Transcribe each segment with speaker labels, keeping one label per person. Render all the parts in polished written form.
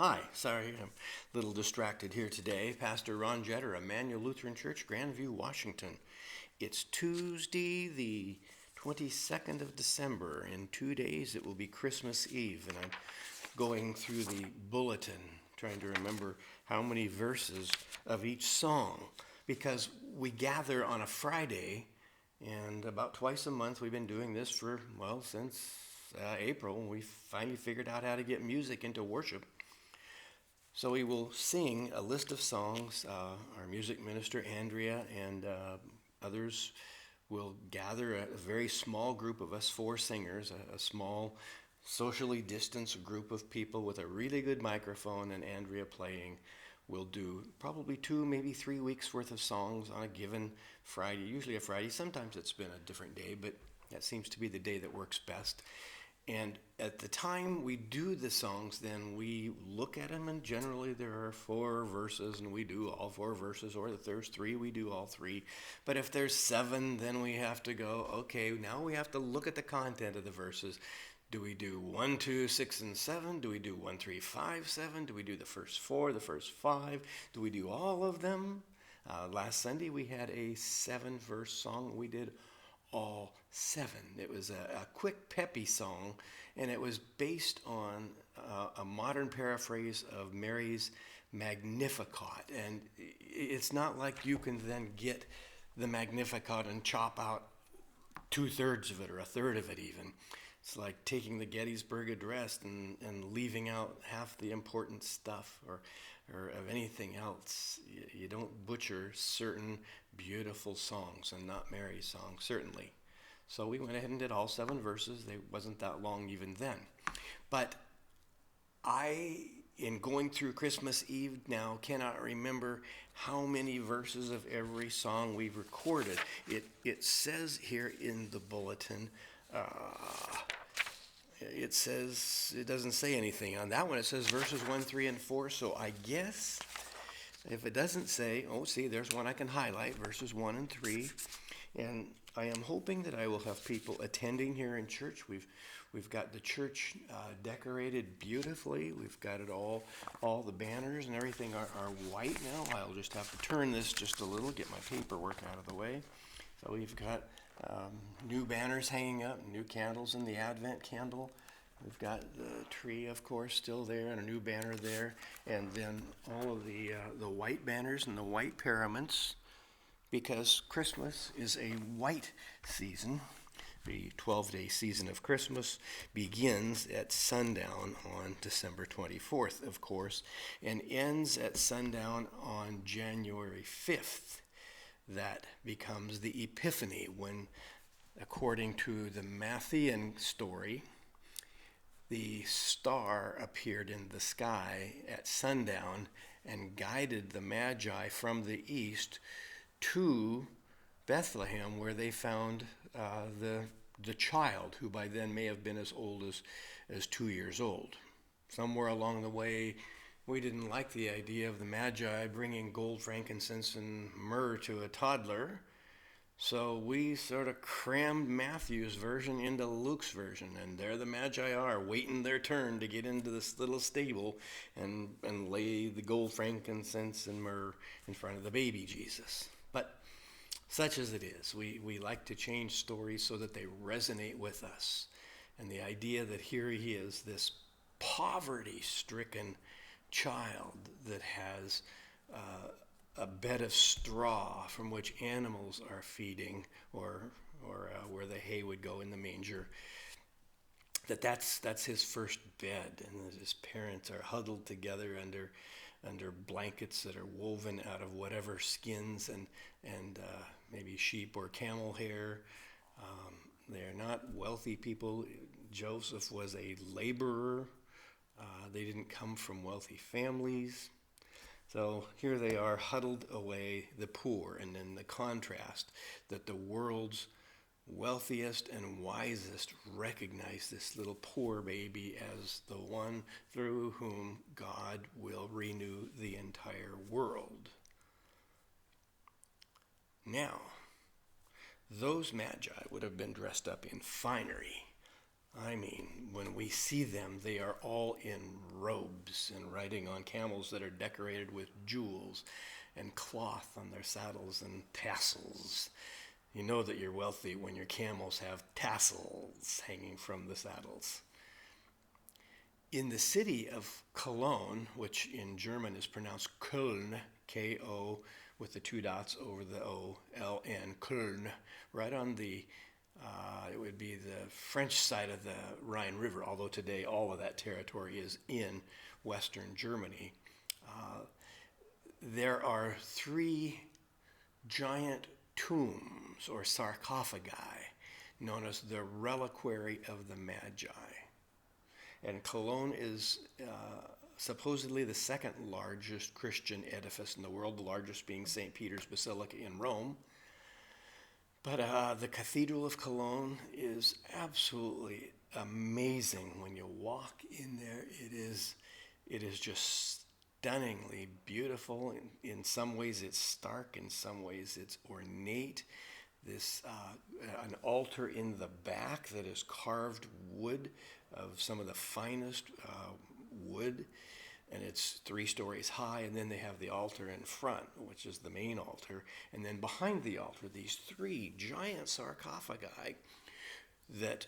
Speaker 1: Hi, sorry, I'm a little distracted here today. Pastor Ron Jetter, Immanuel Lutheran Church, Grandview, Washington. It's Tuesday, the 22nd of December. In 2 days, it will be Christmas Eve, and I'm going through the bulletin, trying to remember how many verses of each song, because we gather on a Friday, and about twice a month we've been doing this for, since April, when we finally figured out how to get music into worship. So we will sing a list of songs. Our music minister, Andrea, and others will gather a very small group of us, 4 singers, a small, socially distanced group of people with a really good microphone, and Andrea playing. We'll do probably 2, maybe 3 weeks worth of songs on a given Friday, usually a Friday. Sometimes it's been a different day, but that seems to be the day that works best. And at the time we do the songs, then we look at them, and generally there are 4 verses, and we do all 4 verses, or if there's 3, we do all 3. But if there's 7, then we have to go, okay, now we have to look at the content of the verses. Do we do 1, 2, 6, and 7? Do we do 1, 3, 5, 7? Do we do the first 4, the first 5? Do we do all of them? Last Sunday we had a 7-verse song. We did all 7. It was a quick, peppy song, and it was based on a modern paraphrase of Mary's Magnificat. And it's not like you can then get the Magnificat and chop out 2/3 of it or a third of it even. It's like taking the Gettysburg Address and leaving out half the important stuff or of anything else. You don't butcher certain beautiful songs, and not Mary's song, certainly. So we went ahead and did all 7 verses. They wasn't that long even then. But in going through Christmas Eve now, cannot remember how many verses of every song we've recorded. It says here in the bulletin, it doesn't say anything on that one. It says verses 1, 3, and 4. So I guess if it doesn't say, see, there's one I can highlight, verses 1 and 3. And I am hoping that I will have people attending here in church. We've got the church decorated beautifully. We've got it all the banners and everything are white now. I'll just have to turn this just a little, get my paperwork out of the way. So we've got new banners hanging up, new candles in the Advent candle. We've got the tree, of course, still there, and a new banner there. And then all of the white banners and the white paraments, because Christmas is a white season. The 12-day season of Christmas begins at sundown on December 24th, of course, and ends at sundown on January 5th. That becomes the Epiphany, when, according to the Matthean story, the star appeared in the sky at sundown and guided the Magi from the east to Bethlehem, where they found the child, who by then may have been as old as 2 years old. Somewhere along the way, we didn't like the idea of the Magi bringing gold, frankincense, and myrrh to a toddler, so we sort of crammed Matthew's version into Luke's version, and there the Magi are, waiting their turn to get into this little stable and lay the gold, frankincense, and myrrh in front of the baby Jesus. But such as it is, we like to change stories so that they resonate with us. And the idea that here he is, this poverty-stricken child that has a bed of straw from which animals are feeding, or where the hay would go in the manger, that's his first bed, and that his parents are huddled together under blankets that are woven out of whatever skins and maybe sheep or camel hair. They're not wealthy people. Joseph was a laborer. They didn't come from wealthy families. So here they are, huddled away, the poor, and then the contrast that the world's wealthiest and wisest recognize this little poor baby as the one through whom God will renew the entire world. Now, those Magi would have been dressed up in finery, I mean, when we see them, they are all in robes and riding on camels that are decorated with jewels and cloth on their saddles and tassels. You know that you're wealthy when your camels have tassels hanging from the saddles. In the city of Cologne, which in German is pronounced Köln, K-O, with the two dots over the O, L-N, Köln, right on the it would be the French side of the Rhine River, although today all of that territory is in Western Germany. There are 3 giant tombs or sarcophagi known as the reliquary of the Magi. And Cologne is supposedly the second largest Christian edifice in the world, the largest being St. Peter's Basilica in Rome. But the Cathedral of Cologne is absolutely amazing. When you walk in there, it is just stunningly beautiful. In some ways it's stark, in some ways it's ornate. This an altar in the back that is carved wood of some of the finest wood, and it's 3 stories high, and then they have the altar in front, which is the main altar, and then behind the altar, these 3 giant sarcophagi that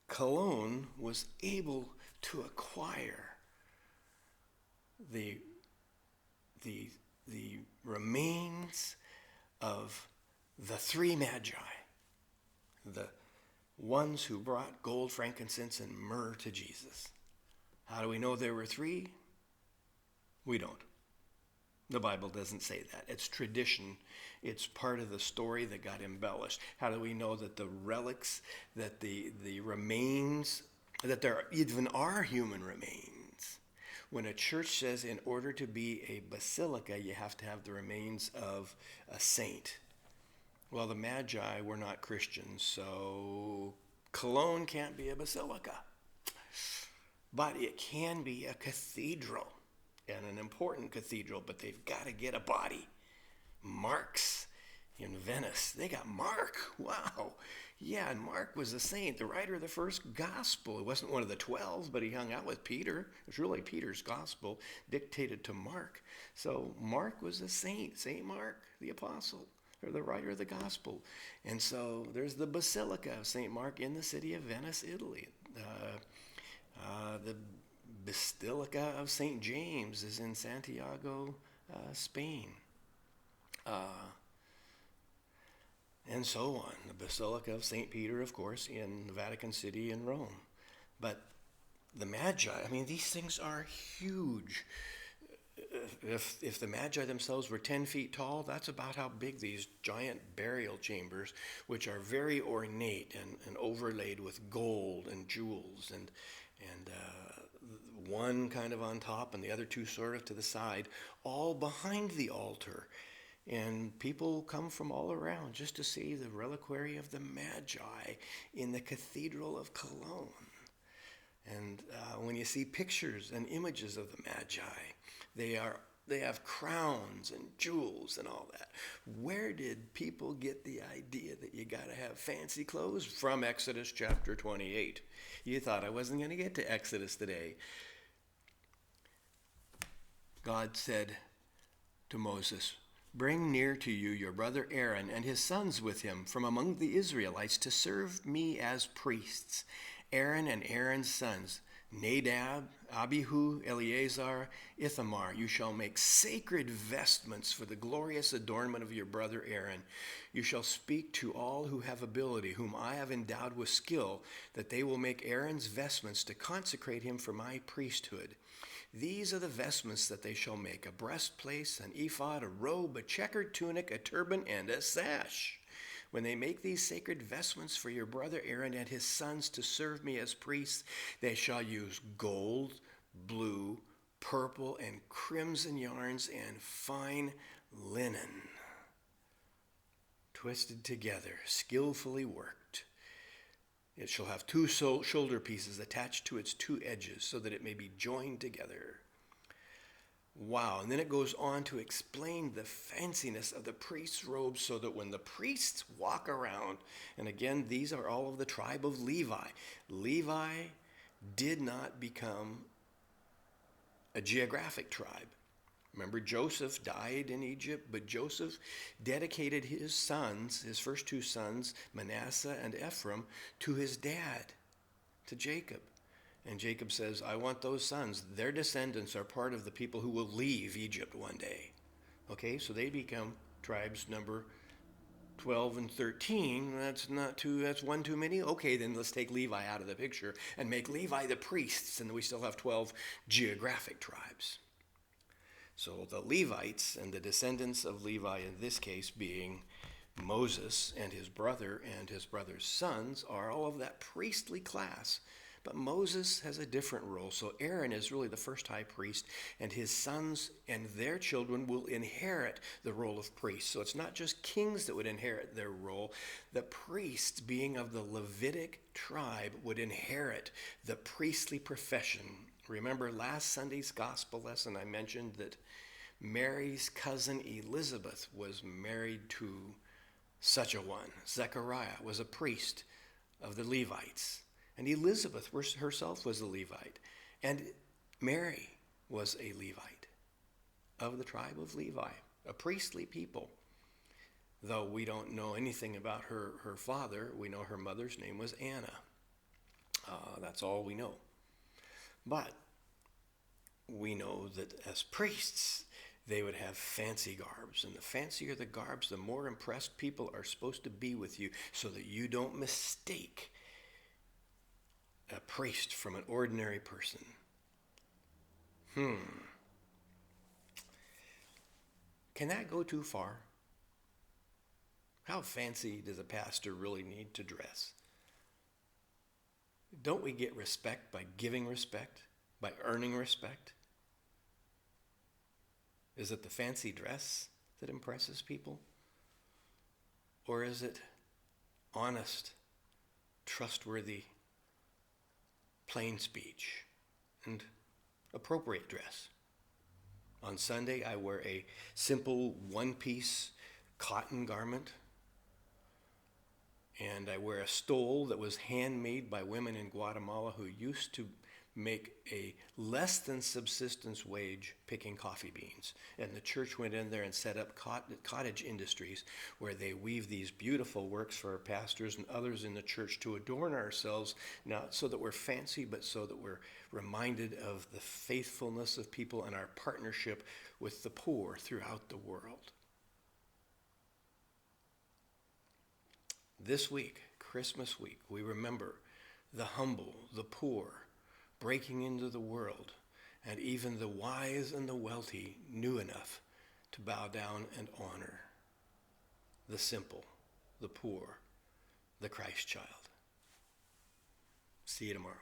Speaker 1: Cologne was able to acquire the remains of the 3 Magi, the ones who brought gold, frankincense, and myrrh to Jesus. How do we know there were 3? We don't. The Bible doesn't say that. It's tradition. It's part of the story that got embellished. How do we know that the relics, that the remains, that there even are human remains? When a church says in order to be a basilica, you have to have the remains of a saint. Well, the Magi were not Christians, so Cologne can't be a basilica. But it can be a cathedral, and an important cathedral, but they've got to get a body. Mark's in Venice. They got Mark. Wow. Yeah, and Mark was a saint, the writer of the first gospel. He wasn't one of the 12, but he hung out with Peter. It was really Peter's gospel dictated to Mark. So Mark was a saint, St. Mark, the apostle, or the writer of the gospel. And so there's the Basilica of St. Mark in the city of Venice, Italy. The Basilica of St. James is in Santiago, Spain. And so on. The Basilica of St. Peter, of course, in the Vatican City in Rome. But the Magi, I mean, these things are huge. If the Magi themselves were 10 feet tall, that's about how big these giant burial chambers, which are very ornate and overlaid with gold and jewels, and one kind of on top and the other 2 sort of to the side, all behind the altar. And people come from all around just to see the reliquary of the Magi in the Cathedral of Cologne. And when you see pictures and images of the Magi, they have crowns and jewels and all that. Where did people get the idea that you got to have fancy clothes? From Exodus chapter 28. You thought I wasn't going to get to Exodus today. God said to Moses, "Bring near to you your brother Aaron and his sons with him from among the Israelites to serve me as priests. Aaron and Aaron's sons, Nadab, Abihu, Eleazar, Ithamar, you shall make sacred vestments for the glorious adornment of your brother Aaron. You shall speak to all who have ability, whom I have endowed with skill, that they will make Aaron's vestments to consecrate him for my priesthood. These are the vestments that they shall make: a breastplate, an ephod, a robe, a checkered tunic, a turban, and a sash. When they make these sacred vestments for your brother Aaron and his sons to serve me as priests, they shall use gold, blue, purple, and crimson yarns and fine linen, twisted together, skillfully worked. It shall have 2 shoulder pieces attached to its 2 edges, so that it may be joined together. Wow. And then it goes on to explain the fanciness of the priest's robes so that when the priests walk around, and again, these are all of the tribe of Levi. Levi did not become a geographic tribe. Remember, Joseph died in Egypt, but Joseph dedicated his sons, his first two sons, Manasseh and Ephraim, to his dad, to Jacob. And Jacob says, I want those sons. Their descendants are part of the people who will leave Egypt one day. Okay, so they become tribes number 12 and 13. That's one too many. Okay, then let's take Levi out of the picture and make Levi the priests, and we still have 12 geographic tribes. So the Levites and the descendants of Levi, in this case being Moses and his brother's sons, are all of that priestly class. But Moses has a different role. So Aaron is really the first high priest, and his sons and their children will inherit the role of priests. So it's not just kings that would inherit their role. The priests, being of the Levitic tribe, would inherit the priestly profession. Remember last Sunday's gospel lesson, I mentioned that Mary's cousin Elizabeth was married to such a one. Zechariah was a priest of the Levites. And Elizabeth herself was a Levite. And Mary was a Levite of the tribe of Levi, a priestly people. Though we don't know anything about her father, we know her mother's name was Anna. That's all we know. But we know that as priests, they would have fancy garbs. And the fancier the garbs, the more impressed people are supposed to be with you so that you don't mistake a priest from an ordinary person. Can that go too far? How fancy does a pastor really need to dress? Don't we get respect by giving respect, by earning respect? Is it the fancy dress that impresses people? Or is it honest, trustworthy, plain speech and appropriate dress? On Sunday, I wear a simple one-piece cotton garment, and I wear a stole that was handmade by women in Guatemala who used to make a less than subsistence wage picking coffee beans. And the church went in there and set up cottage industries where they weave these beautiful works for our pastors and others in the church to adorn ourselves, not so that we're fancy, but so that we're reminded of the faithfulness of people and our partnership with the poor throughout the world. This week, Christmas week, we remember the humble, the poor, breaking into the world, and even the wise and the wealthy knew enough to bow down and honor the simple, the poor, the Christ child. See you tomorrow.